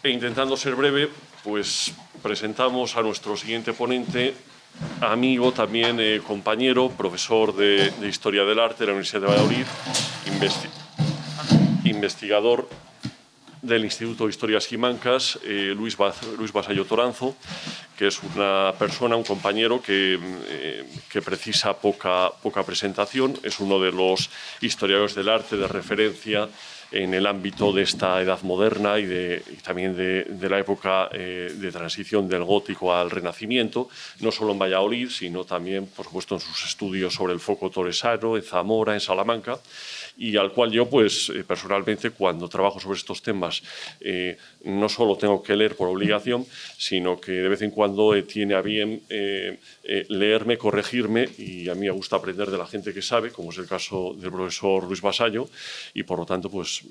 e intentando ser breve, pues presentamos a nuestro siguiente ponente, amigo también, compañero, profesor de Historia del Arte de la Universidad de Valladolid, investigador del Instituto de Historias Simancas, Luis Vasallo Toranzo, que es una persona, un compañero que precisa poca presentación. Es uno de los historiadores del arte de referencia en el ámbito de esta edad moderna y también de la época de transición del gótico al renacimiento, no solo en Valladolid, sino también, por supuesto, en sus estudios sobre el foco toresano, en Zamora, en Salamanca, y al cual yo, pues, personalmente, cuando trabajo sobre estos temas, no solo tengo que leer por obligación, sino que de vez en cuando tiene a bien leerme, corregirme, y a mí me gusta aprender de la gente que sabe, como es el caso del profesor Luis Vasallo, y por lo tanto, pues,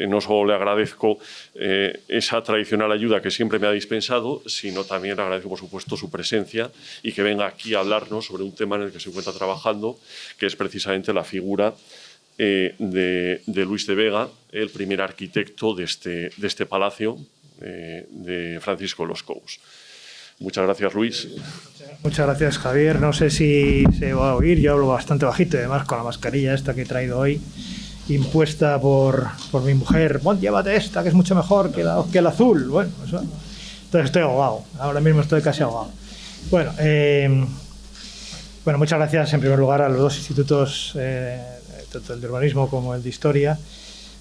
no solo le agradezco esa tradicional ayuda que siempre me ha dispensado, sino también le agradezco, por supuesto, su presencia y que venga aquí a hablarnos sobre un tema en el que se encuentra trabajando, que es precisamente la figura de Luis de Vega, el primer arquitecto de este palacio de Francisco de los Cobos. Muchas gracias, Luis. Muchas gracias, Javier. No sé si se va a oír, yo hablo bastante bajito, y además con la mascarilla esta que he traído hoy, impuesta por mi mujer. Bueno, llévate esta, que es mucho mejor que el azul. Bueno, eso. Entonces estoy ahogado, ahora mismo estoy casi ahogado. Bueno, muchas gracias en primer lugar a los dos institutos, tanto el de urbanismo como el de historia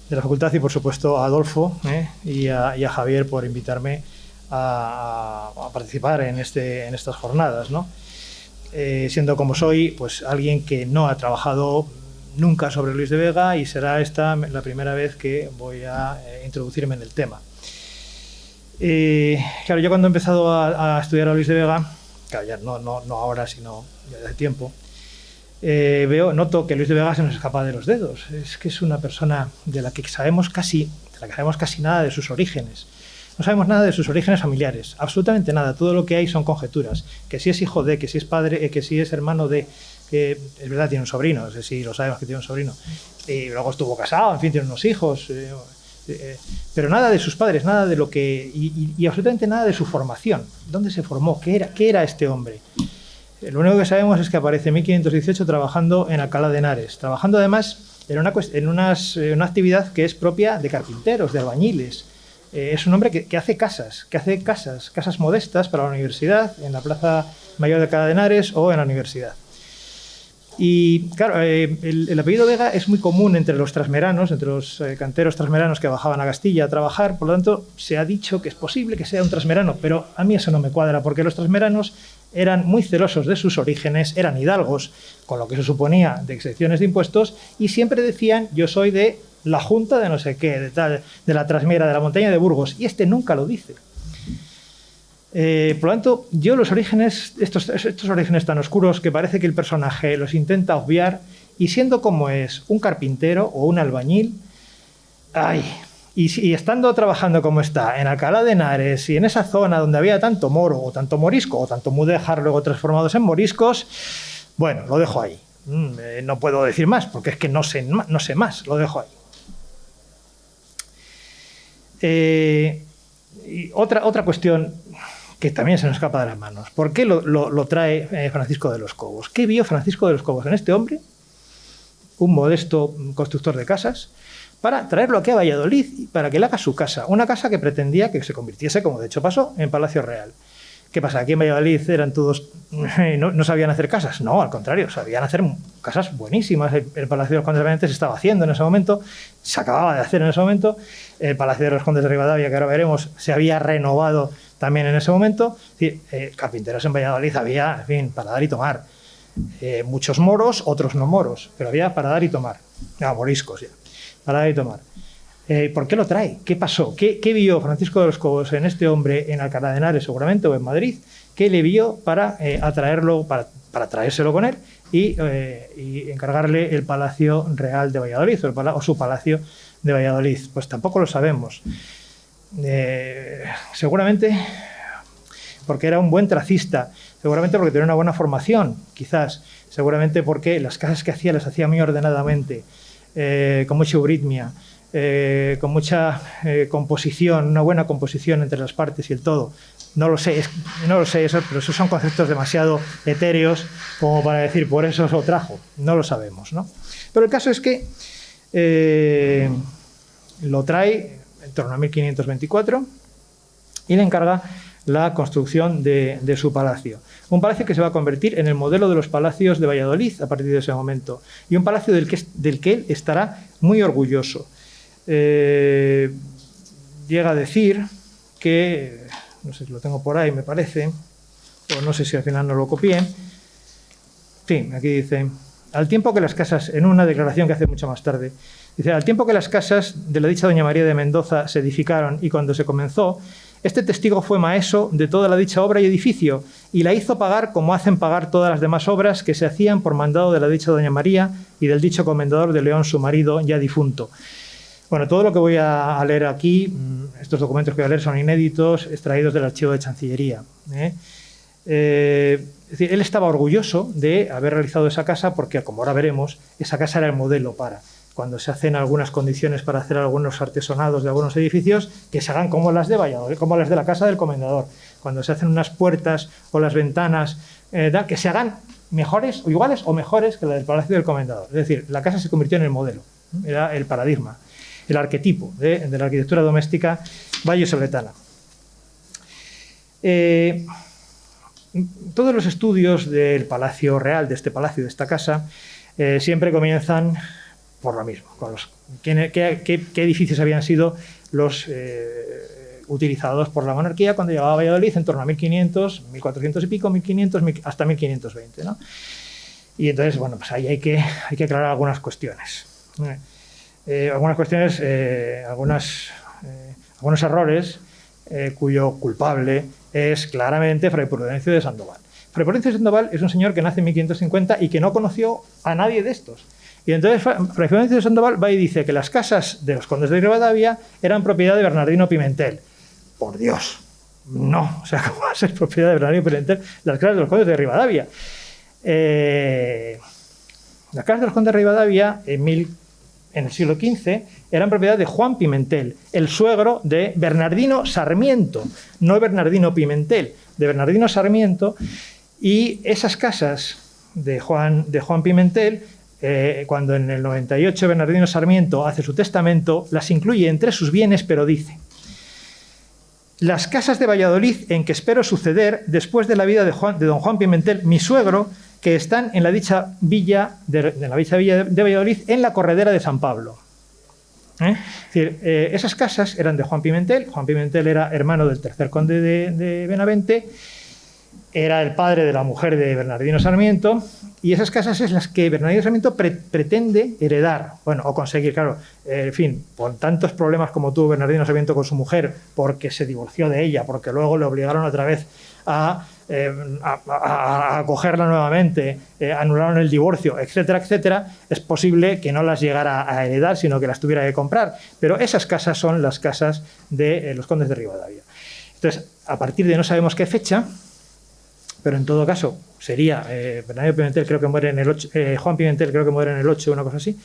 de la facultad, y por supuesto a Adolfo y a Javier por invitarme a participar en estas jornadas, ¿no? Siendo como soy, pues alguien que no ha trabajado nunca sobre Luis de Vega, y será esta la primera vez que voy a introducirme en el tema. Claro, yo cuando he empezado a estudiar a Luis de Vega, claro, ya no ahora, sino ya hace tiempo, noto que Luis de Vega se nos escapa de los dedos. Es que es una persona de la que sabemos casi nada de sus orígenes. No sabemos nada de sus orígenes familiares, absolutamente nada. Todo lo que hay son conjeturas. Que si es hijo de, que si es padre, que si es hermano de, que es verdad, tiene un sobrino, no sé si lo sabemos que tiene un sobrino, y luego estuvo casado, en fin, tiene unos hijos, pero nada de sus padres, nada de lo que, y absolutamente nada de su formación. ¿Dónde se formó? ¿Qué era este hombre? Lo único que sabemos es que aparece en 1518 trabajando en Alcalá de Henares, trabajando además en una actividad que es propia de carpinteros, de albañiles. Es un hombre que hace casas modestas para la universidad, en la Plaza Mayor de Alcalá de Henares o en la universidad. Y claro, el apellido Vega es muy común entre los trasmeranos, entre los canteros trasmeranos que bajaban a Castilla a trabajar. Por lo tanto, se ha dicho que es posible que sea un trasmerano, pero a mí eso no me cuadra, porque los trasmeranos eran muy celosos de sus orígenes, eran hidalgos, con lo que se suponía de exenciones de impuestos, y siempre decían: yo soy de la Junta de no sé qué, de la Trasmiera, de la montaña de Burgos, y este nunca lo dice. Por lo tanto, yo los orígenes, estos orígenes tan oscuros que parece que el personaje los intenta obviar, y siendo como es un carpintero o un albañil, y estando trabajando como está en Alcalá de Henares y en esa zona donde había tanto moro o tanto morisco o tanto mudéjar luego transformados en moriscos, bueno, lo dejo ahí. No puedo decir más porque es que no sé más, lo dejo ahí. Y otra cuestión que también se nos escapa de las manos. ¿Por qué lo trae Francisco de los Cobos? ¿Qué vio Francisco de los Cobos en este hombre, un modesto constructor de casas, para traerlo aquí a Valladolid para que le haga su casa? Una casa que pretendía que se convirtiese, como de hecho pasó, en Palacio Real. ¿Qué pasa? ¿Aquí en Valladolid eran todos, no sabían hacer casas? No, al contrario, sabían hacer casas buenísimas. El Palacio de los Condes de Rivadavia se estaba haciendo en ese momento, se acababa de hacer en ese momento. El Palacio de los Condes de Rivadavia, que ahora veremos, se había renovado también en ese momento. Es decir, carpinteros en Valladolid había, en fin, para dar y tomar. Muchos moros, otros no moros, pero había para dar y tomar. Moriscos ya, para dar y tomar. ¿Por qué lo trae? ¿Qué pasó? ¿Qué vio Francisco de los Cobos en este hombre en Alcalá de Henares seguramente o en Madrid? ¿Qué le vio para atraerlo, para traérselo con él y encargarle el Palacio Real de Valladolid o su Palacio de Valladolid? Pues tampoco lo sabemos. Seguramente porque era un buen tracista, seguramente porque tenía una buena formación, quizás, seguramente porque las casas que hacía las hacía muy ordenadamente, con mucha euritmia. con mucha composición, una buena composición entre las partes y el todo. No lo sé, pero esos son conceptos demasiado etéreos como para decir, por eso lo trajo. No lo sabemos, ¿no? Pero el caso es que lo trae en torno a 1524 y le encarga la construcción de su palacio. Un palacio que se va a convertir en el modelo de los palacios de Valladolid a partir de ese momento. Y un palacio del que él estará muy orgulloso. Llega a decir que, no sé si lo tengo por ahí, me parece, o no sé si al final no lo copié. Sí, aquí dice, al tiempo que las casas, en una declaración que hace mucho más tarde, dice, al tiempo que las casas de la dicha doña María de Mendoza se edificaron y cuando se comenzó, este testigo fue maeso de toda la dicha obra y edificio y la hizo pagar como hacen pagar todas las demás obras que se hacían por mandado de la dicha doña María y del dicho comendador de León, su marido, ya difunto. Bueno, todo lo que voy a leer aquí, estos documentos que voy a leer son inéditos, extraídos del archivo de Chancillería. Es decir, él estaba orgulloso de haber realizado esa casa porque, como ahora veremos, esa casa era el modelo para... Cuando se hacen algunas condiciones para hacer algunos artesonados de algunos edificios, que se hagan como las de Valladolid, como las de la casa del comendador. Cuando se hacen unas puertas o las ventanas, que se hagan mejores o iguales o mejores que la del palacio del comendador. Es decir, la casa se convirtió en el modelo, era el paradigma, el arquetipo de la arquitectura doméstica vallisoletana. Todos los estudios del Palacio Real, de este palacio, de esta casa, siempre comienzan por lo mismo, con qué edificios habían sido los utilizados por la monarquía cuando llegaba a Valladolid en torno a 1500, 1400 y pico, 1500, hasta 1520, ¿no? Y entonces, bueno, pues ahí hay que aclarar algunas cuestiones. Algunos errores cuyo culpable es claramente Fray Prudencio de Sandoval. Fray Prudencio de Sandoval es un señor que nace en 1550 y que no conoció a nadie de estos. Y entonces Fray Prudencio de Sandoval va y dice que las casas de los condes de Rivadavia eran propiedad de Bernardino Pimentel. Por Dios, no. O sea, ¿cómo va a ser propiedad de Bernardino Pimentel las casas de los condes de Rivadavia? Las casas de los condes de Rivadavia en el siglo XV eran propiedad de Juan Pimentel, el suegro de Bernardino Sarmiento, no Bernardino Pimentel, de Bernardino Sarmiento. Y esas casas de Juan Pimentel, cuando en el 98 Bernardino Sarmiento hace su testamento, las incluye entre sus bienes, pero dice: las casas de Valladolid en que espero suceder después de la vida de don Juan Pimentel, mi suegro, que están en la dicha villa de Valladolid, en la corredera de San Pablo. Es decir, esas casas eran de Juan Pimentel. Juan Pimentel era hermano del tercer conde de Benavente, era el padre de la mujer de Bernardino Sarmiento, y esas casas es las que Bernardino Sarmiento pretende heredar, bueno, o conseguir, claro, en fin, con tantos problemas como tuvo Bernardino Sarmiento con su mujer, porque se divorció de ella, porque luego le obligaron otra vez a acogerla nuevamente, anularon el divorcio, etcétera, etcétera, es posible que no las llegara a heredar, sino que las tuviera que comprar. Pero esas casas son las casas de los condes de Rivadavia. Entonces, a partir de no sabemos qué fecha, pero en todo caso sería Bernardino Pimentel, creo que muere en el 8, Juan Pimentel creo que muere en el 8, una cosa así.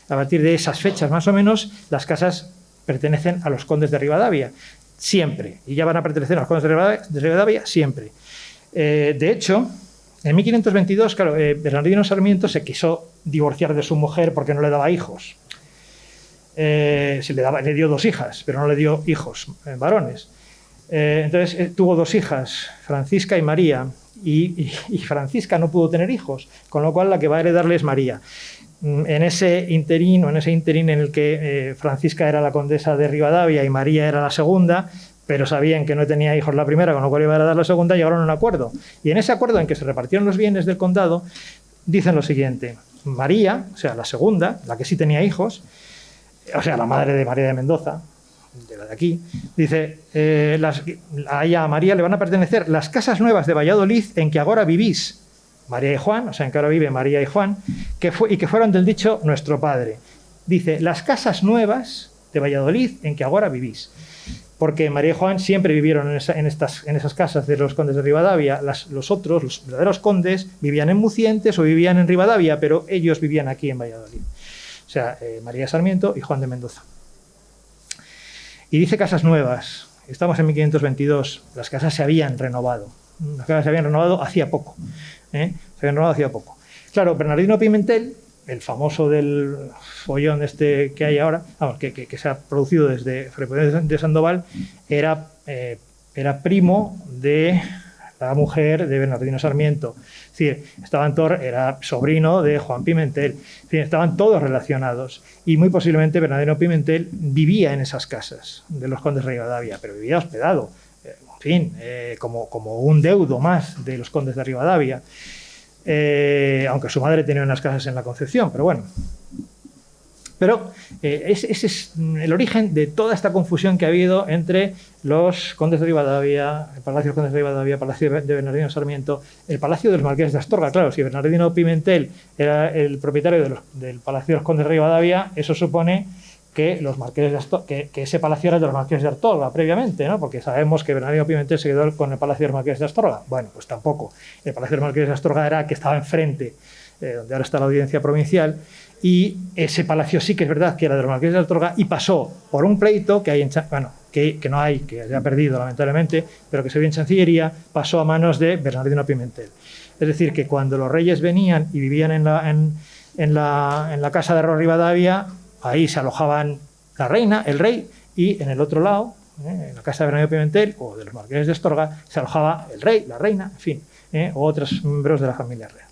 A partir de esas fechas más o menos, las casas pertenecen a los condes de Rivadavia, siempre, y ya van a pertenecer a los condes de Rivadavia siempre. De hecho, en 1522, claro, Bernardino Sarmiento se quiso divorciar de su mujer porque no le daba hijos. Le dio 2 hijas, pero no le dio hijos varones. Entonces tuvo 2 hijas, Francisca y María, y Francisca no pudo tener hijos, con lo cual la que va a heredarle es María. En ese interín en el que Francisca era la condesa de Rivadavia y María era la segunda, pero sabían que no tenía hijos la primera, con lo cual iba a heredar la segunda, llegaron a un acuerdo. Y en ese acuerdo en que se repartieron los bienes del condado, dicen lo siguiente: María, o sea, la segunda, la que sí tenía hijos, o sea, la madre de María de Mendoza, de la de aquí, dice, a ella, a María, le van a pertenecer las casas nuevas de Valladolid en que ahora vivís, María y Juan, o sea, en que ahora vive María y Juan, que fueron del dicho nuestro padre. Dice, las casas nuevas de Valladolid en que ahora vivís. Porque María y Juan siempre vivieron en esas casas de los condes de Rivadavia. Los otros, los verdaderos condes, vivían en Mucientes o vivían en Rivadavia, pero ellos vivían aquí en Valladolid. O sea, María Sarmiento y Juan de Mendoza. Y dice casas nuevas. Estamos en 1522. Las casas se habían renovado. Las casas se habían renovado hacía poco. Se habían renovado hacía poco. Claro, Bernardino Pimentel, el famoso del follón este que hay ahora, vamos, que se ha producido desde Fray de Sandoval, era primo de la mujer de Bernardino Sarmiento. Es decir, era sobrino de Juan Pimentel. Es decir, estaban todos relacionados. Y muy posiblemente Bernardino Pimentel vivía en esas casas de los condes de Rivadavia, pero vivía hospedado, en fin, como un deudo más de los condes de Rivadavia. Aunque su madre tenía unas casas en la Concepción, pero bueno. Pero ese es el origen de toda esta confusión que ha habido entre los condes de Rivadavia, el Palacio de los Condes de Rivadavia, el Palacio de Bernardino Sarmiento, el Palacio de los Marqueses de Astorga. Claro, si Bernardino Pimentel era el propietario del Palacio de los Condes de Rivadavia, eso supone que los marqueses de Astorga, que ese palacio era de los Marqueses de Astorga previamente, ¿no? Porque sabemos que Bernardino Pimentel se quedó con el Palacio de los Marqueses de Astorga. Bueno, pues tampoco. El Palacio de los Marqueses de Astorga era que estaba enfrente, donde ahora está la Audiencia Provincial, y ese palacio sí que es verdad que era de los Marqueses de Astorga y pasó por un pleito que hay que no hay, que se ha perdido lamentablemente, pero que se vio en Chancillería, pasó a manos de Bernardino Pimentel. Es decir, que cuando los reyes venían y vivían en la casa de Rivadavia, ahí se alojaban la reina, el rey, y en el otro lado, en la casa de Bernardino Pimentel o de los Marqueses de Astorga, se alojaba el rey, la reina, en fin, o otros miembros de la familia real.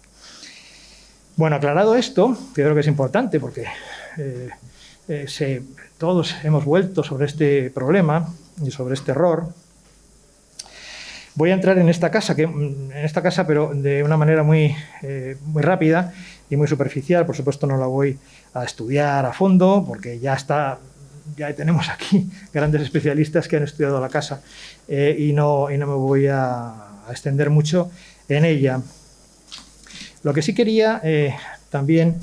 Bueno, aclarado esto, que creo que es importante porque todos hemos vuelto sobre este problema y sobre este error. Voy a entrar en esta casa, pero de una manera muy rápida y muy superficial. Por supuesto, no la voy a estudiar a fondo porque ya tenemos aquí grandes especialistas que han estudiado la casa y no me voy a extender mucho en ella. Lo que sí quería también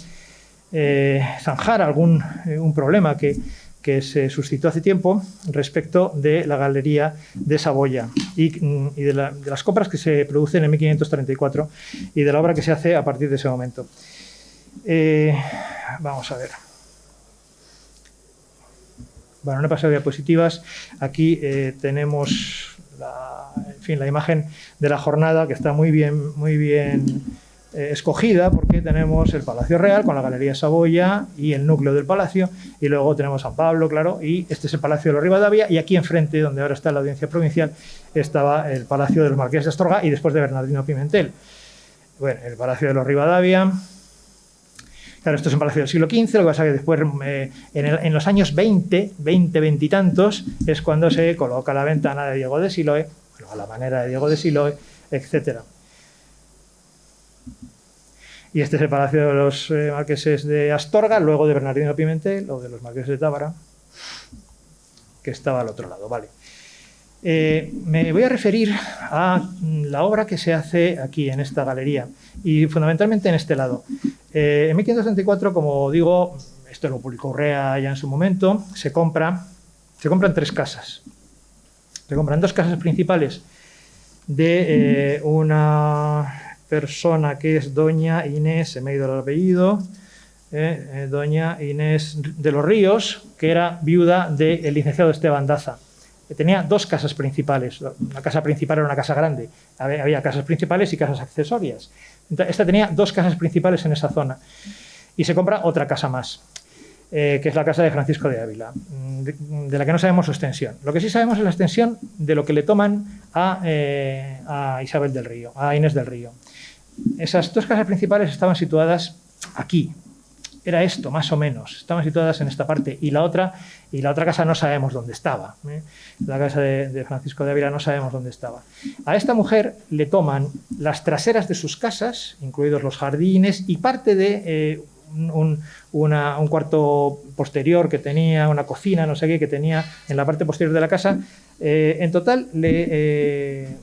zanjar un problema que se suscitó hace tiempo respecto de la Galería de Saboya y de las compras que se producen en 1534 y de la obra que se hace a partir de ese momento. Vamos a ver. Bueno, no he pasado diapositivas. Aquí tenemos la imagen de la jornada que está muy bien escogida porque tenemos el Palacio Real con la Galería Saboya y el núcleo del palacio y luego tenemos San Pablo, claro, y este es el Palacio de los Rivadavia y aquí enfrente, donde ahora está la Audiencia Provincial, estaba el Palacio de los Marqueses de Astorga y después de Bernardino Pimentel. Bueno, el Palacio de los Rivadavia. Claro, esto es un palacio del siglo XV, lo que pasa es que después, en los años 20 y tantos, es cuando se coloca la ventana de Diego de Siloé, bueno, a la manera de Diego de Siloé, etcétera. Y este es el Palacio de los Marqueses de Astorga, luego de Bernardino Pimentel, o de los Marqueses de Tábara, que estaba al otro lado. Vale. Me voy a referir a la obra que se hace aquí, en esta galería, y fundamentalmente en este lado. En 1534, como digo, esto lo publicó Urrea ya en su momento, se compran 3 casas. Se compran 2 casas principales de una persona que es doña Inés, se me ha ido el apellido, doña Inés de los Ríos, que era viuda del licenciado Esteban Daza. Tenía 2 casas principales. La casa principal era una casa grande. Había casas principales y casas accesorias. Esta tenía 2 casas principales en esa zona. Y se compra otra casa más, que es la casa de Francisco de Ávila, de la que no sabemos su extensión. Lo que sí sabemos es la extensión de lo que le toman a Isabel del Río, a Inés del Río. Esas 2 casas principales estaban situadas aquí. Era esto, más o menos. Estaban situadas en esta parte. Y la otra casa no sabemos dónde estaba. La casa de Francisco de Ávila no sabemos dónde estaba. A esta mujer le toman las traseras de sus casas, incluidos los jardines, y parte de un cuarto posterior que tenía, una cocina, no sé qué, que tenía en la parte posterior de la casa. En total le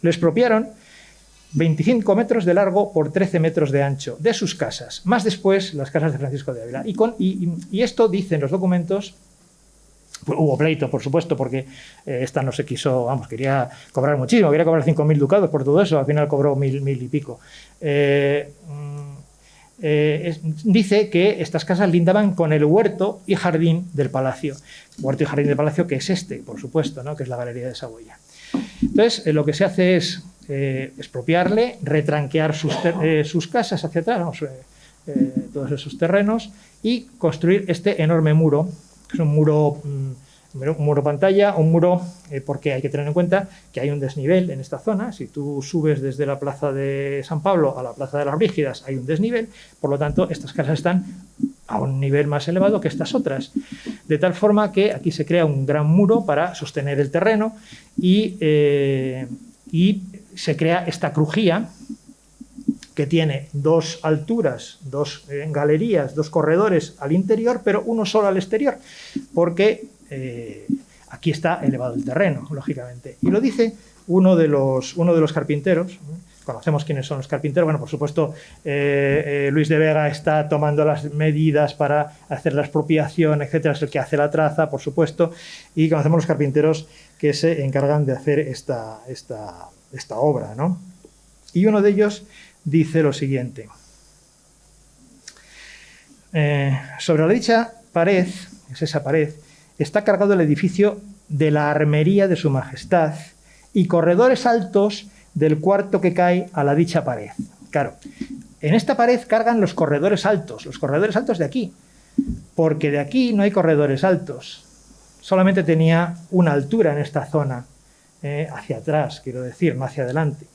expropiaron 25 metros de largo por 13 metros de ancho de sus casas, más después las casas de Francisco de Ávila. Y esto dicen los documentos. Hubo pleito, por supuesto, porque esta no se quiso, quería cobrar muchísimo, quería cobrar 5.000 ducados por todo eso, al final cobró 1.000 y pico. dice que estas casas lindaban con el huerto y jardín del palacio. Huerto y jardín del palacio, que es este, por supuesto, ¿no? Que es la Galería de Saboya. Entonces, lo que se hace es expropiarle, retranquear sus casas hacia atrás, vamos, todos esos terrenos, y construir este enorme muro, que es un muro pantalla, un muro, porque hay que tener en cuenta que hay un desnivel en esta zona. Si tú subes desde la plaza de San Pablo a la plaza de las Brígidas, hay un desnivel, por lo tanto, estas casas están a un nivel más elevado que estas otras, de tal forma que aquí se crea un gran muro para sostener el terreno y se crea esta crujía que tiene dos alturas, dos galerías, dos corredores al interior, pero uno solo al exterior, porque aquí está elevado el terreno, lógicamente. Y lo dice uno de los carpinteros. Conocemos quiénes son los carpinteros. Bueno, por supuesto, Luis de Vega está tomando las medidas para hacer la expropiación, etcétera. Es el que hace la traza, por supuesto. Y conocemos los carpinteros que se encargan de hacer esta obra, ¿no? Y uno de ellos dice lo siguiente. Sobre la dicha pared, es esa pared, está cargado el edificio de la armería de su majestad y corredores altos del cuarto que cae a la dicha pared. Claro, en esta pared cargan los corredores altos de aquí, porque de aquí no hay corredores altos. Solamente tenía una altura en esta zona, hacia atrás, quiero decir, no hacia adelante.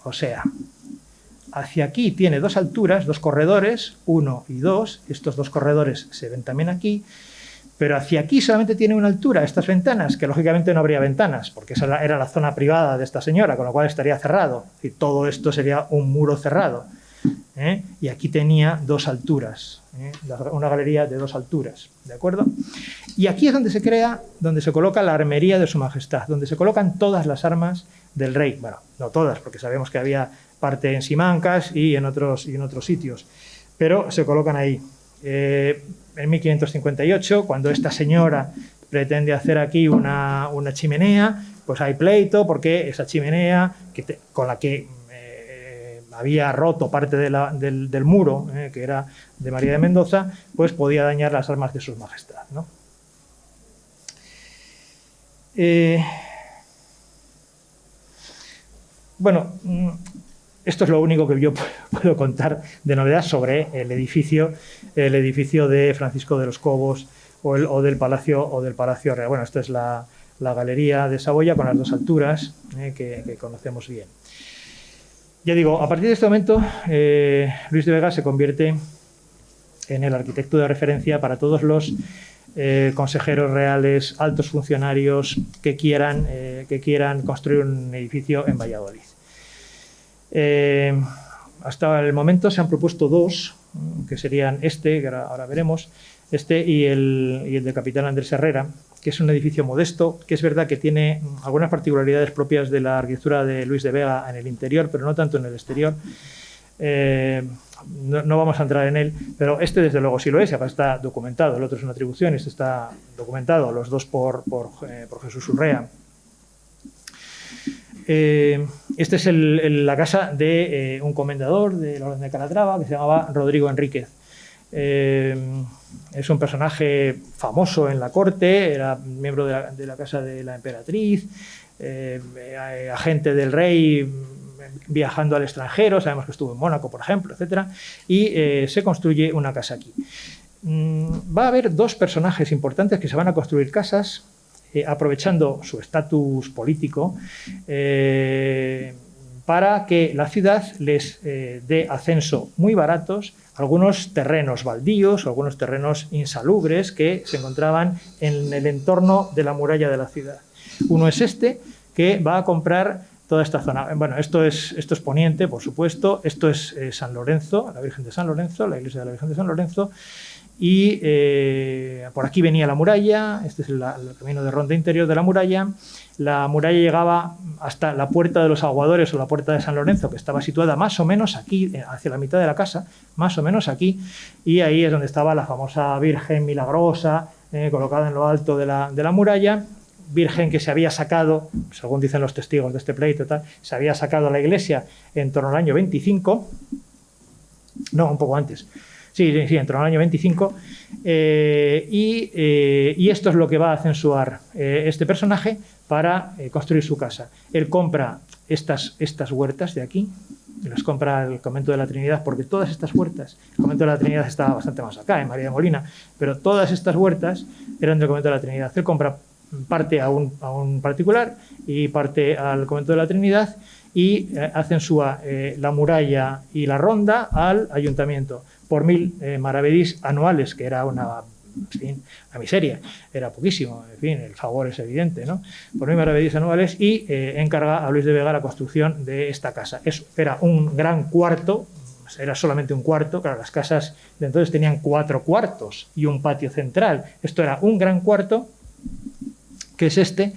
O sea, hacia aquí tiene dos alturas, dos corredores, 1 y 2. Estos dos corredores se ven también aquí. Pero hacia aquí solamente tiene una altura estas ventanas, que lógicamente no habría ventanas, porque esa era la zona privada de esta señora, con lo cual estaría cerrado. Y todo esto sería un muro cerrado. Y aquí tenía dos alturas, una galería de dos alturas, ¿de acuerdo? Y aquí es donde se coloca la armería de su majestad, donde se colocan todas las armas del rey. Bueno, no todas, porque sabemos que había parte en Simancas y en otros sitios, pero se colocan ahí. En 1558, cuando esta señora pretende hacer aquí una chimenea, pues hay pleito porque esa chimenea con la que había roto parte del muro, que era de María de Mendoza, pues podía dañar las armas de su majestad, ¿no? Bueno, esto es lo único que yo puedo contar de novedad sobre el edificio de Francisco de los Cobos o del Palacio Real. Bueno, esta es la Galería de Saboya con las dos alturas que conocemos bien. Ya digo, a partir de este momento, Luis de Vega se convierte en el arquitecto de referencia para todos los consejeros reales, altos funcionarios que quieran construir un edificio en Valladolid. Hasta el momento se han propuesto dos, que serían que ahora veremos, y el del capitán Andrés Herrera, que es un edificio modesto, que es verdad que tiene algunas particularidades propias de la arquitectura de Luis de Vega en el interior, pero no tanto en el exterior. No vamos a entrar en él, pero desde luego sí lo es, y aparte está documentado. El otro es una atribución, está documentado, los dos por Jesús Urrea. Esta es la casa de un comendador de la Orden de Calatrava que se llamaba Rodrigo Enríquez. Es un personaje famoso en la corte, era miembro de la casa de la emperatriz, agente del rey viajando al extranjero, sabemos que estuvo en Mónaco, por ejemplo, etcétera, y se construye una casa aquí. Va a haber dos personajes importantes que se van a construir casas aprovechando su estatus político para que la ciudad les dé ascenso muy baratos algunos terrenos baldíos o algunos terrenos insalubres que se encontraban en el entorno de la muralla de la ciudad. Uno es que va a comprar toda esta zona. Bueno, esto es Poniente, por supuesto, esto es San Lorenzo, la Virgen de San Lorenzo, la iglesia de la Virgen de San Lorenzo, y por aquí venía la muralla, este es el camino de ronda interior de la muralla. La muralla llegaba hasta la Puerta de los Aguadores o la Puerta de San Lorenzo, que estaba situada más o menos aquí, hacia la mitad de la casa, más o menos aquí, y ahí es donde estaba la famosa Virgen Milagrosa, colocada en lo alto de la muralla, virgen que se había sacado, según dicen los testigos de este pleito, tal, se había sacado a la iglesia en torno al año 25, no, un poco antes, sí, en torno al año 25, y esto es lo que va a censuar este personaje para construir su casa. Él compra estas huertas de aquí, las compra el convento de la Trinidad, porque todas estas huertas, el convento de la Trinidad estaba bastante más acá, en María de Molina, pero todas estas huertas eran del convento de la Trinidad. Él compra parte a un particular y parte al convento de la Trinidad y censúa la muralla y la ronda al ayuntamiento por 1000 maravedís anuales, que era una miseria, era poquísimo, en fin, el favor es evidente, ¿no? Por 1000 maravedís anuales, y encarga a Luis de Vega la construcción de esta casa. Eso era un gran cuarto, era solamente un cuarto, claro, las casas de entonces tenían 4 cuartos y un patio central. Esto era un gran cuarto, que es este,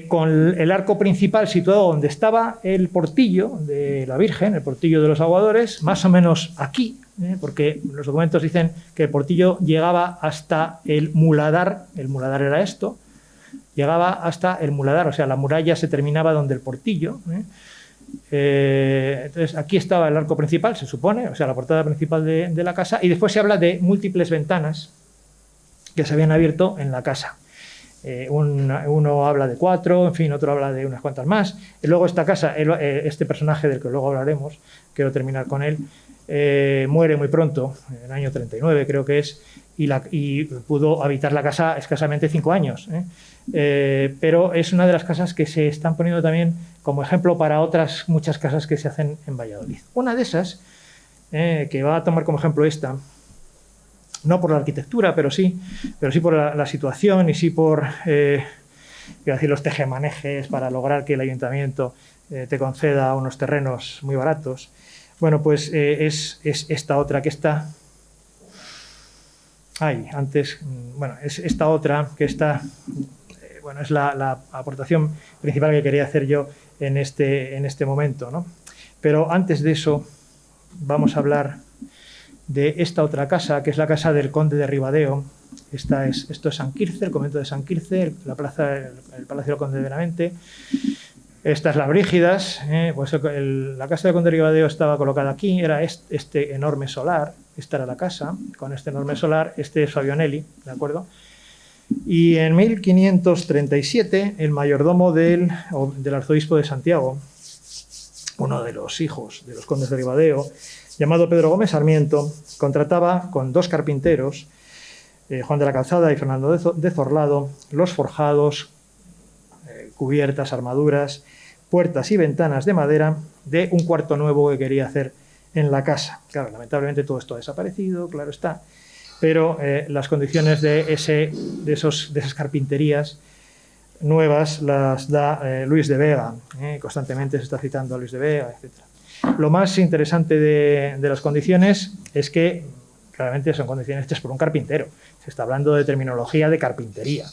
con el arco principal situado donde estaba el portillo de la Virgen, el portillo de los aguadores, más o menos aquí, porque los documentos dicen que el portillo llegaba hasta el muladar era esto, llegaba hasta el muladar, o sea, la muralla se terminaba donde el portillo. Entonces, aquí estaba el arco principal, se supone, o sea, la portada principal de la casa, y después se habla de múltiples ventanas que se habían abierto en la casa. Uno habla de 4, en fin, otro habla de unas cuantas más. Y luego esta casa, este personaje del que luego hablaremos, quiero terminar con él, muere muy pronto, en el año 39 creo que es, y pudo habitar la casa escasamente 5 años. Pero es una de las casas que se están poniendo también como ejemplo para otras muchas casas que se hacen en Valladolid. Una de esas, que va a tomar como ejemplo esta, no por la arquitectura, pero sí por la situación y sí por los tejemanejes para lograr que el ayuntamiento te conceda unos terrenos muy baratos. Bueno, pues es esta otra que está ahí, antes, bueno, es esta otra que está, bueno, es la aportación principal que quería hacer yo en este momento, ¿no? Pero antes de eso vamos a hablar de esta otra casa, que es la casa del conde de Ribadeo. Esto es San Quirce, el convento de San Quirce, el palacio del conde de Benavente. Esta es la Brígidas, pues la casa del conde de Ribadeo estaba colocada aquí, era este enorme solar, esta era la casa, con este enorme solar, este es Fabionelli, ¿de acuerdo? Y en 1537, el mayordomo del arzobispo de Santiago, uno de los hijos de los condes de Ribadeo, llamado Pedro Gómez Sarmiento, contrataba con 2 carpinteros, Juan de la Calzada y Fernando de Zorlado, los forjados, cubiertas, armaduras, puertas y ventanas de madera de un cuarto nuevo que quería hacer en la casa. Claro, lamentablemente todo esto ha desaparecido, claro está, pero las condiciones de esas carpinterías nuevas las da Luis de Vega, constantemente se está citando a Luis de Vega, etc. Lo más interesante de las condiciones es que claramente son condiciones hechas por un carpintero. Se está hablando de terminología de carpintería.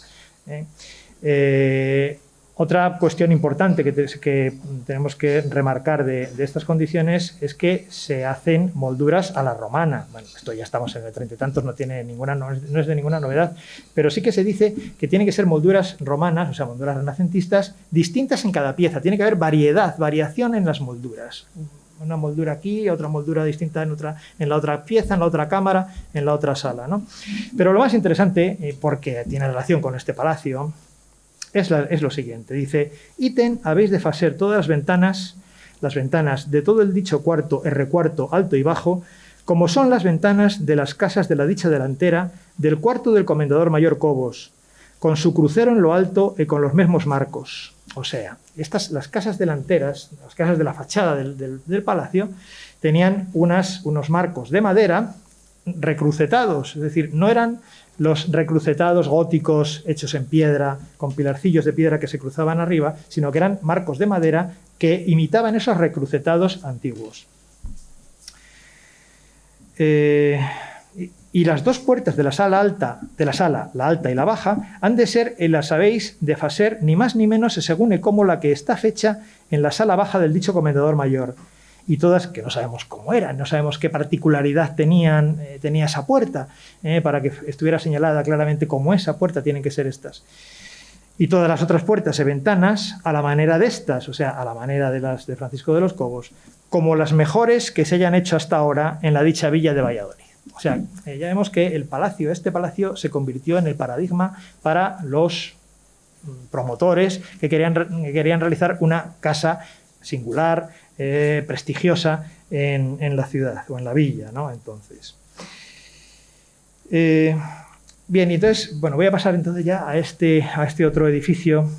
Otra cuestión importante que tenemos que remarcar de estas condiciones es que se hacen molduras a la romana. Bueno, esto ya estamos en el 30 y tantos, no es de ninguna novedad, pero sí que se dice que tienen que ser molduras romanas, o sea, molduras renacentistas, distintas en cada pieza. Tiene que haber variación en las molduras. Una moldura aquí, otra moldura distinta en la otra pieza, en la otra cámara, en la otra sala, ¿no? Pero lo más interesante, porque tiene relación con este palacio, es lo siguiente. Dice: ítem habéis de facer todas las ventanas de todo el dicho cuarto, R4, alto y bajo, como son las ventanas de las casas de la dicha delantera del cuarto del comendador mayor Cobos, con su crucero en lo alto y con los mismos marcos. O sea, las casas delanteras, las casas de la fachada del palacio, tenían unos marcos de madera recrucetados, es decir, no eran los recrucetados góticos hechos en piedra, con pilarcillos de piedra que se cruzaban arriba, sino que eran marcos de madera que imitaban esos recrucetados antiguos. Y las 2 puertas de la sala, la alta y la baja, han de ser, las habéis de facer, ni más ni menos, según como la que está fecha en la sala baja del dicho comendador mayor. Y todas, que no sabemos cómo eran, no sabemos qué particularidad tenía esa puerta, para que estuviera señalada claramente como esa puerta tienen que ser estas. Y todas las otras puertas y ventanas a la manera de estas, o sea, a la manera de las de Francisco de los Cobos, como las mejores que se hayan hecho hasta ahora en la dicha villa de Valladolid. O sea, ya vemos que este palacio se convirtió en el paradigma para los promotores que querían realizar una casa singular, prestigiosa en la ciudad o en la villa, ¿no? Entonces, bien, y entonces, bueno, voy a pasar entonces ya a este otro edificio,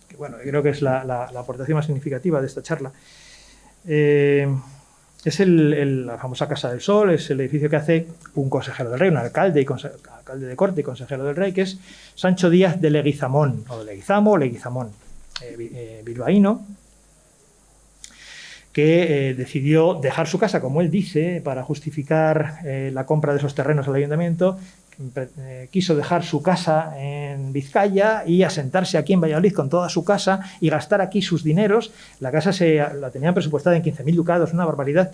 que bueno, creo que es la aportación más significativa de esta charla. Es la famosa Casa del Sol, es el edificio que hace un consejero del rey, un alcalde de corte y consejero del rey, que es Sancho Díaz de Leguizamón, o de Leguizamo o Leguizamón, bilbaíno, que decidió dejar su casa, como él dice, para justificar la compra de esos terrenos al ayuntamiento. Quiso dejar su casa en Vizcaya y asentarse aquí en Valladolid con toda su casa y gastar aquí sus dineros. La casa la tenían presupuestada en 15.000 ducados, una barbaridad,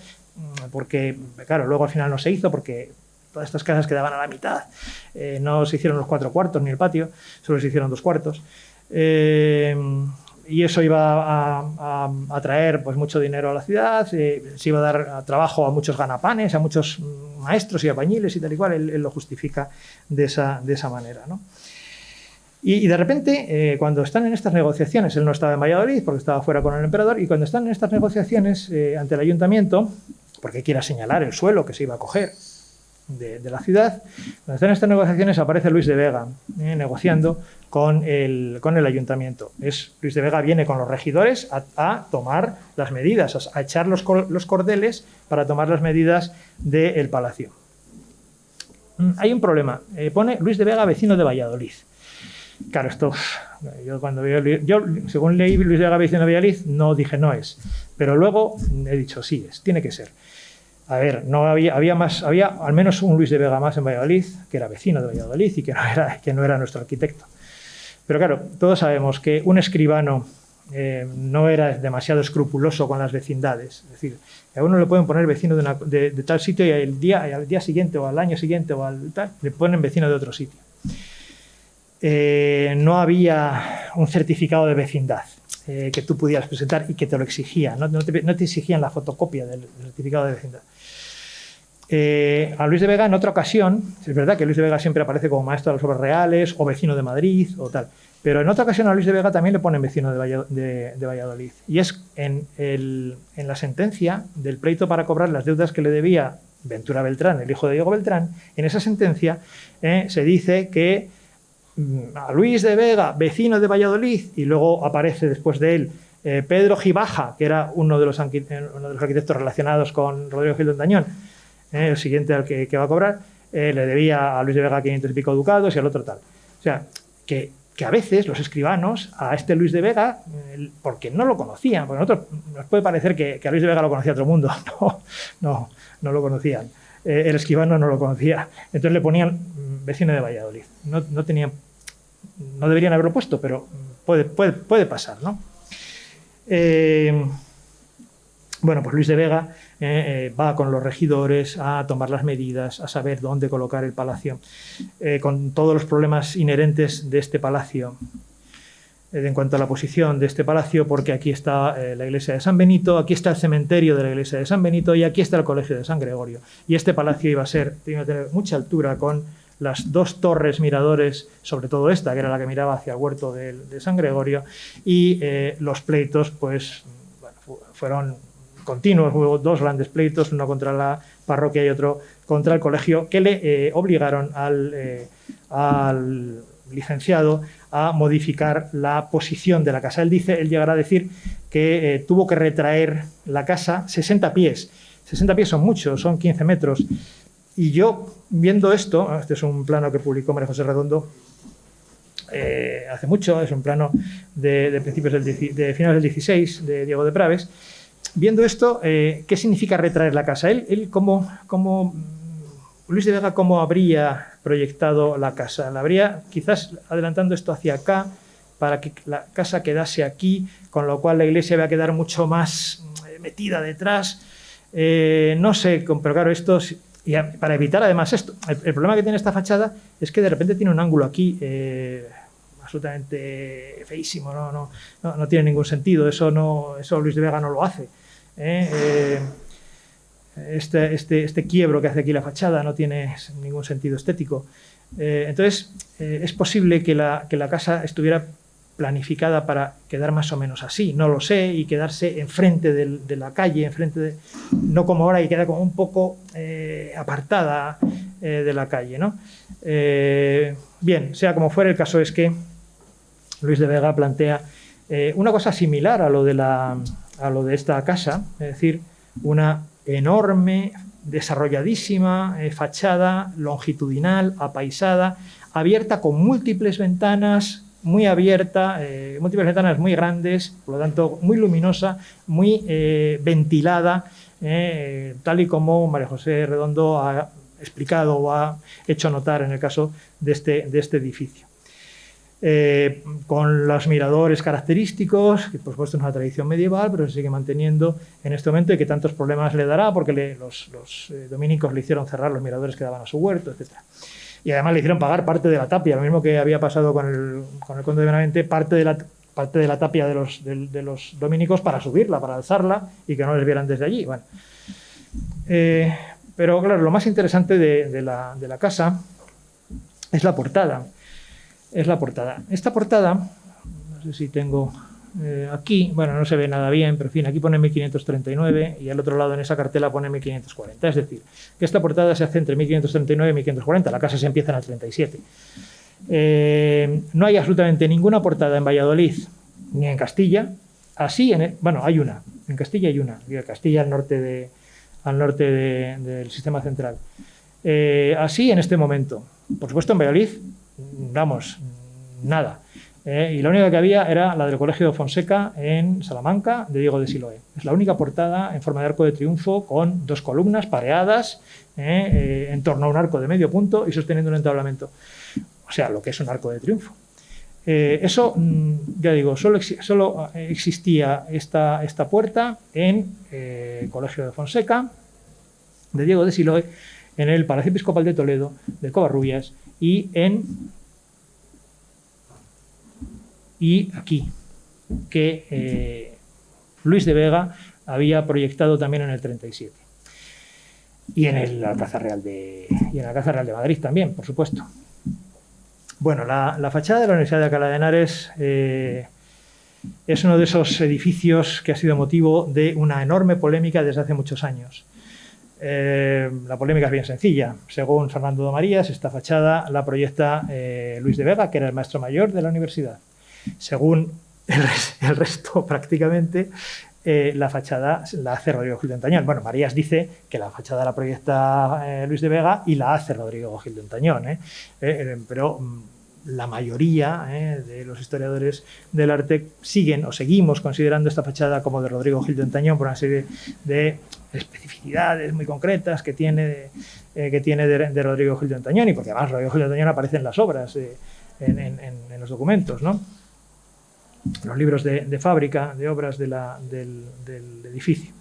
porque, claro, luego al final no se hizo porque todas estas casas quedaban a la mitad. No se hicieron los 4 cuartos ni el patio, solo se hicieron 2 cuartos. Y eso iba a traer pues, mucho dinero a la ciudad, se iba a dar trabajo a muchos ganapanes, a muchos maestros y albañiles y tal y cual. Él lo justifica de esa manera, ¿no? Y de repente, cuando están en estas negociaciones, él no estaba en Valladolid porque estaba fuera con el emperador, y cuando están en estas negociaciones ante el ayuntamiento, porque quiera señalar el suelo que se iba a coger de la ciudad, cuando están en estas negociaciones aparece Luis de Vega negociando con el ayuntamiento. Luis de Vega viene con los regidores a tomar las medidas, a echar los cordeles para tomar las medidas del palacio. Hay un problema, pone Luis de Vega vecino de Valladolid. Claro, esto, yo según leí Luis de Vega vecino de Valladolid, no dije no es, pero luego he dicho sí es, tiene que ser. A ver, no había al menos un Luis de Vega más en Valladolid, que era vecino de Valladolid y que no era nuestro arquitecto. Pero claro, todos sabemos que un escribano no era demasiado escrupuloso con las vecindades. Es decir, a uno le pueden poner vecino de tal sitio y al día siguiente o al año siguiente o al tal, le ponen vecino de otro sitio. No había un certificado de vecindad que tú pudieras presentar y que te lo exigía. No te exigían la fotocopia del certificado de vecindad. A Luis de Vega en otra ocasión, es verdad que Luis de Vega siempre aparece como maestro de las obras reales o vecino de Madrid o tal, pero en otra ocasión a Luis de Vega también le ponen vecino de Valladolid, y es en la sentencia del pleito para cobrar las deudas que le debía Ventura Beltrán, el hijo de Diego Beltrán. En esa sentencia se dice que a Luis de Vega, vecino de Valladolid, y luego aparece después de él Pedro Gibaja, que era uno de los arquitectos relacionados con Rodrigo Gil de Ondañón, el siguiente al que va a cobrar, le debía a Luis de Vega 500 y pico ducados y al otro tal. O sea, que a veces los escribanos a este Luis de Vega, porque no lo conocían, porque a nosotros nos puede parecer que a Luis de Vega lo conocía todo el mundo, no lo conocían. El escribano no lo conocía, entonces le ponían vecino de Valladolid. No deberían haberlo puesto, pero puede pasar, ¿no? Bueno, pues Luis de Vega va con los regidores a tomar las medidas, a saber dónde colocar el palacio, con todos los problemas inherentes de este palacio, en cuanto a la posición de este palacio, porque aquí está la iglesia de San Benito, aquí está el cementerio de la iglesia de San Benito y aquí está el colegio de San Gregorio. Y este palacio iba a tener mucha altura, con las 2 torres miradores, sobre todo esta, que era la que miraba hacia el huerto de San Gregorio, y los pleitos, pues, bueno, fueron continuos. Hubo 2 grandes pleitos, uno contra la parroquia y otro contra el colegio, que le obligaron al licenciado a modificar la posición de la casa. Él llegará a decir que tuvo que retraer la casa 60 pies. 60 pies son muchos, son 15 metros. Y yo, viendo esto, este es un plano que publicó María José Redondo hace mucho, es un plano de principios de finales del 16, de Diego de Praves. Viendo esto, ¿qué significa retraer la casa? Él como Luis de Vega, ¿cómo habría proyectado la casa? La habría, quizás adelantando esto hacia acá, para que la casa quedase aquí, con lo cual la iglesia va a quedar mucho más metida detrás. No sé, pero claro, esto... Y para evitar además esto, el problema que tiene esta fachada es que de repente tiene un ángulo aquí, absolutamente feísimo, no tiene ningún sentido, eso Luis de Vega no lo hace. Este quiebro que hace aquí la fachada no tiene ningún sentido estético. Entonces, es posible que la casa estuviera planificada para quedar más o menos así, no lo sé, y quedarse enfrente de la calle, no como ahora, y queda como un poco apartada de la calle, ¿no? Bien, sea como fuera, el caso es que Luis de Vega plantea una cosa similar a lo de esta casa, es decir, una enorme, desarrolladísima fachada longitudinal, apaisada, abierta con múltiples ventanas, muy abierta, múltiples ventanas muy grandes, por lo tanto muy luminosa, muy ventilada, tal y como María José Redondo ha explicado o ha hecho notar en el caso de este edificio. Con los miradores característicos, que por supuesto es una tradición medieval, pero se sigue manteniendo en este momento y que tantos problemas le dará porque los dominicos le hicieron cerrar los miradores que daban a su huerto, etc. Y además le hicieron pagar parte de la tapia, lo mismo que había pasado con el conde de Benavente, parte de la tapia de los dominicos para subirla, para alzarla y que no les vieran desde allí. Bueno. Pero claro, lo más interesante de la casa es la portada. Esta portada, no sé si tengo aquí, bueno, no se ve nada bien, pero en fin, aquí pone 1539 y al otro lado en esa cartela pone 1540. Es decir, que esta portada se hace entre 1539 y 1540, la casa se empieza en el 37. No hay absolutamente ninguna portada en Valladolid ni en Castilla. Bueno, hay una, en Castilla hay una, en Castilla al norte del sistema central. Así en este momento. Por supuesto en Valladolid, vamos, nada. Y la única que había era la del Colegio de Fonseca en Salamanca, de Diego de Siloé. Es la única portada en forma de arco de triunfo con 2 columnas pareadas en torno a un arco de medio punto y sosteniendo un entablamento. O sea, lo que es un arco de triunfo. Eso, ya digo, solo existía esta puerta en Colegio de Fonseca, de Diego de Siloé, en el Palacio Episcopal de Toledo, de Covarrubias, y aquí, que Luis de Vega había proyectado también en el 37. Y en el Alcázar Real de Madrid también, por supuesto. Bueno, la fachada de la Universidad de Alcalá de Henares es uno de esos edificios que ha sido motivo de una enorme polémica desde hace muchos años. La polémica es bien sencilla. Según Fernando de Marías, esta fachada la proyecta Luis de Vega, que era el maestro mayor de la universidad. Según el resto, prácticamente, la fachada la hace Rodrigo Gil de Entañón. Bueno, Marías dice que la fachada la proyecta Luis de Vega y la hace Rodrigo Gil de Entañón. Pero la mayoría de los historiadores del arte seguimos considerando esta fachada como de Rodrigo Gil de Entañón por una serie de especificidades muy concretas que tiene de Rodrigo Gil de Entañón, y porque además Rodrigo Gil de Entañón aparece en las obras, en los documentos, ¿no? Los libros de fábrica, de obras del edificio.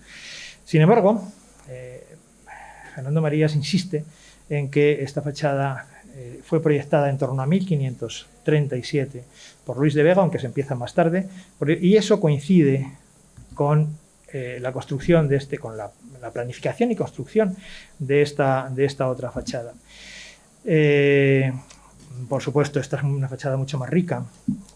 Sin embargo, Fernando Marías insiste en que esta fachada fue proyectada en torno a 1537 por Luis de Vega, aunque se empieza más tarde, y eso coincide con la construcción con la planificación y construcción de esta otra fachada. Por supuesto, esta es una fachada mucho más rica,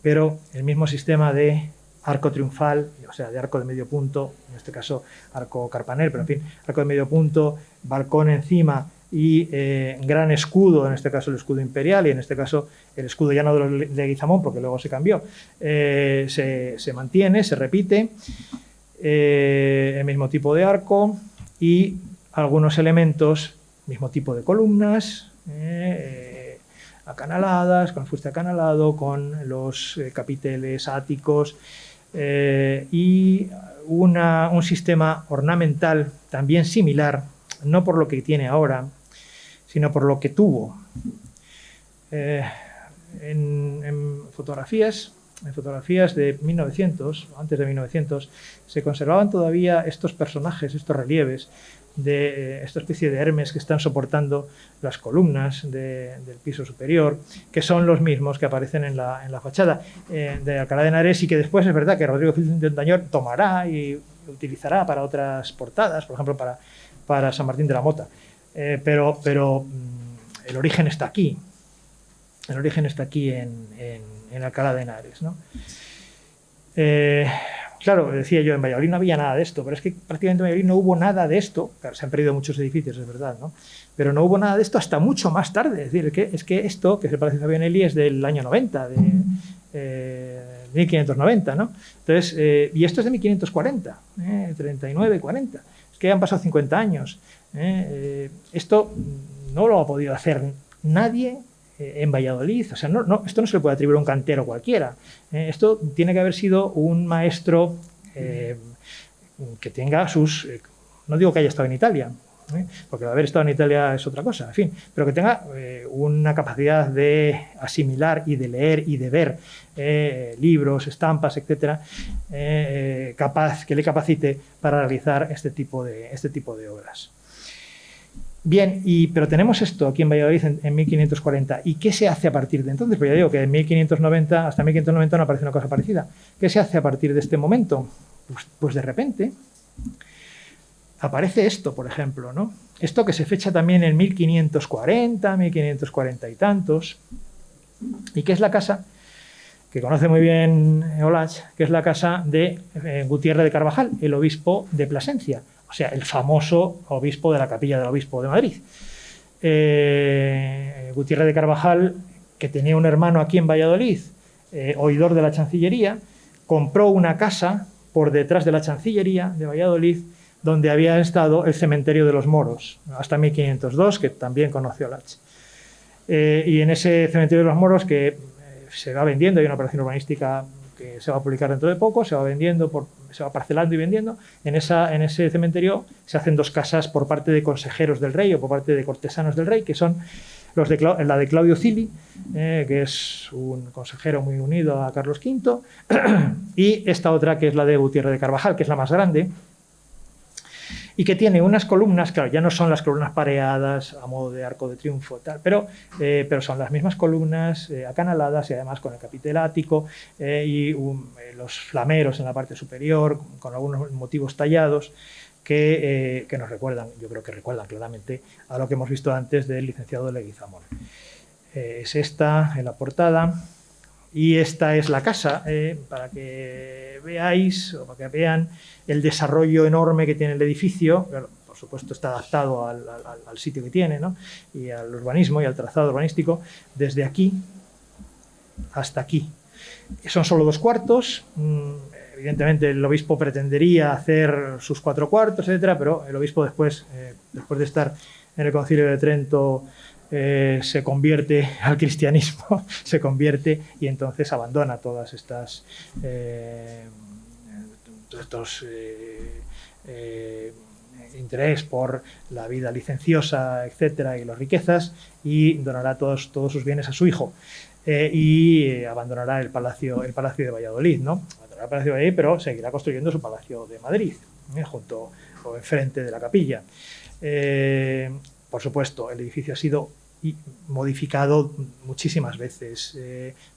pero el mismo sistema de arco triunfal, o sea, de arco de medio punto, en este caso arco carpanel, pero en fin, arco de medio punto, balcón encima y gran escudo, en este caso el escudo imperial, y en este caso el escudo ya no de Leguizamón, porque luego se cambió, se mantiene, se repite, el mismo tipo de arco y algunos elementos, mismo tipo de columnas, acanaladas, con el fuste acanalado, con los capiteles áticos y un sistema ornamental también similar, no por lo que tiene ahora, sino por lo que tuvo. En fotografías de 1900, antes de 1900, se conservaban todavía estos personajes, estos relieves, esta especie de Hermes que están soportando las columnas del piso superior, que son los mismos que aparecen en la fachada de Alcalá de Henares, y que después es verdad que Rodrigo Gil de Ontañor tomará y utilizará para otras portadas, por ejemplo para San Martín de la Mota. Pero el origen está aquí. El origen está aquí en Alcalá de Henares, ¿no? Claro, decía yo, en Valladolid no había nada de esto, pero es que prácticamente en Valladolid no hubo nada de esto. Claro, se han perdido muchos edificios, es verdad, ¿no? Pero no hubo nada de esto hasta mucho más tarde. Es decir, es que esto, que es el Palacio Fabianelli, es del año 90, de 1590, ¿no? Entonces, y esto es de 1540, 39, 40. Es que han pasado 50 años. Esto no lo ha podido hacer nadie en Valladolid. O sea, esto no se le puede atribuir a un cantero cualquiera. Esto tiene que haber sido un maestro que tenga sus... no digo que haya estado en Italia, porque haber estado en Italia es otra cosa, en fin, pero que tenga una capacidad de asimilar y de leer y de ver libros, estampas, etcétera, que le capacite para realizar este tipo de obras. Bien, pero tenemos esto aquí en Valladolid en 1540. ¿Y qué se hace a partir de entonces? Pues ya digo que en 1590 hasta 1590 no aparece una cosa parecida. ¿Qué se hace a partir de este momento? Pues de repente aparece esto, por ejemplo, ¿no? Esto que se fecha también en 1540, 1540 y tantos, y que es la casa que conoce muy bien Olach, que es la casa de Gutiérrez de Carvajal, el obispo de Plasencia, o sea, el famoso obispo de la Capilla del Obispo de Madrid. Gutiérrez de Carvajal, que tenía un hermano aquí en Valladolid, oidor de la Chancillería, compró una casa por detrás de la Chancillería de Valladolid, donde había estado el cementerio de los moros, hasta 1502, que también conoció Olach. Y en ese cementerio de los moros, que se va vendiendo, hay una operación urbanística que se va a publicar dentro de poco, se va vendiendo, se va parcelando y vendiendo. En ese cementerio se hacen dos casas por parte de consejeros del rey o por parte de cortesanos del rey, que son la de Claudio Cili, que es un consejero muy unido a Carlos V, y esta otra que es la de Gutiérrez de Carvajal, que es la más grande, y que tiene unas columnas, claro, ya no son las columnas pareadas a modo de arco de triunfo, tal, pero son las mismas columnas acanaladas y además con el capitel ático y los flameros en la parte superior, con algunos motivos tallados que nos recuerdan, yo creo que recuerdan claramente a lo que hemos visto antes del licenciado Leguizamón. Es esta en la portada. Y esta es la casa, para que veáis, o para que vean el desarrollo enorme que tiene el edificio. Claro, por supuesto está adaptado al sitio que tiene, ¿no? Y al urbanismo y al trazado urbanístico, desde aquí hasta aquí. Son solo 2 cuartos. Evidentemente el obispo pretendería hacer sus 4 cuartos, etcétera, pero el obispo después de estar en el Concilio de Trento, se convierte al cristianismo, se convierte y entonces abandona todas estas interés por la vida licenciosa, etcétera, y las riquezas, y donará todos sus bienes a su hijo y abandonará el palacio de Valladolid, ¿no? Abandonará el palacio de Valladolid, pero seguirá construyendo su palacio de Madrid, junto o enfrente de la capilla. Por supuesto, el edificio ha sido modificado muchísimas veces,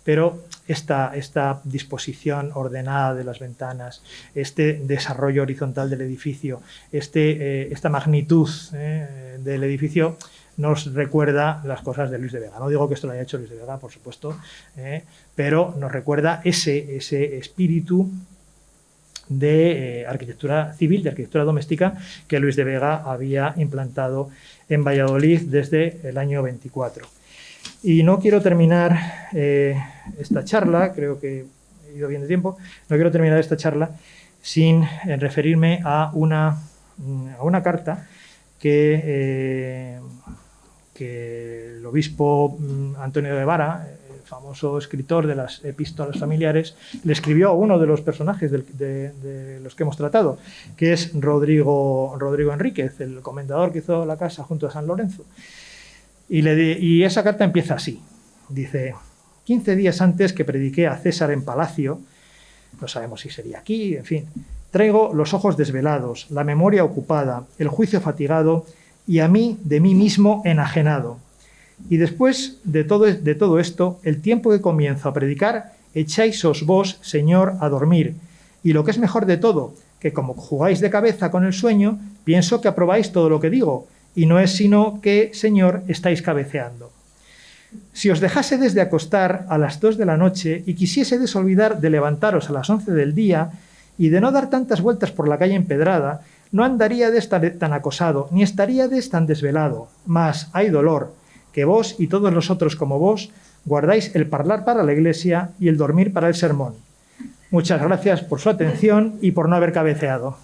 pero esta disposición ordenada de las ventanas, este desarrollo horizontal del edificio, esta magnitud del edificio nos recuerda las cosas de Luis de Vega. No digo que esto lo haya hecho Luis de Vega, por supuesto, pero nos recuerda ese espíritu de arquitectura civil, de arquitectura doméstica, que Luis de Vega había implantado en Valladolid desde el año 24. Y no quiero terminar esta charla, creo que he ido bien de tiempo, no quiero terminar esta charla sin referirme a una carta que el obispo Antonio de Vara, famoso escritor de las epístolas familiares, le escribió a uno de los personajes de los que hemos tratado, que es Rodrigo Enríquez, el comendador que hizo la casa junto a San Lorenzo. Y esa carta empieza así. Dice: 15 días antes que prediqué a César en palacio, no sabemos si sería aquí, en fin, Traigo los ojos desvelados, la memoria ocupada, el juicio fatigado y a mí de mí mismo enajenado. Y después de todo esto, el tiempo que comienzo a predicar, echáisos vos, Señor, a dormir. Y lo que es mejor de todo, que como jugáis de cabeza con el sueño, pienso que aprobáis todo lo que digo, y no es sino que, Señor, estáis cabeceando. Si os dejásedes de acostar a las 2 de la noche y quisiésedes olvidar de levantaros a las 11 del día y de no dar tantas vueltas por la calle empedrada, no andaríades tan acosado, ni estaríades tan desvelado. Mas hay dolor, que vos y todos los otros como vos guardáis el parlar para la iglesia y el dormir para el sermón. Muchas gracias por su atención y por no haber cabeceado.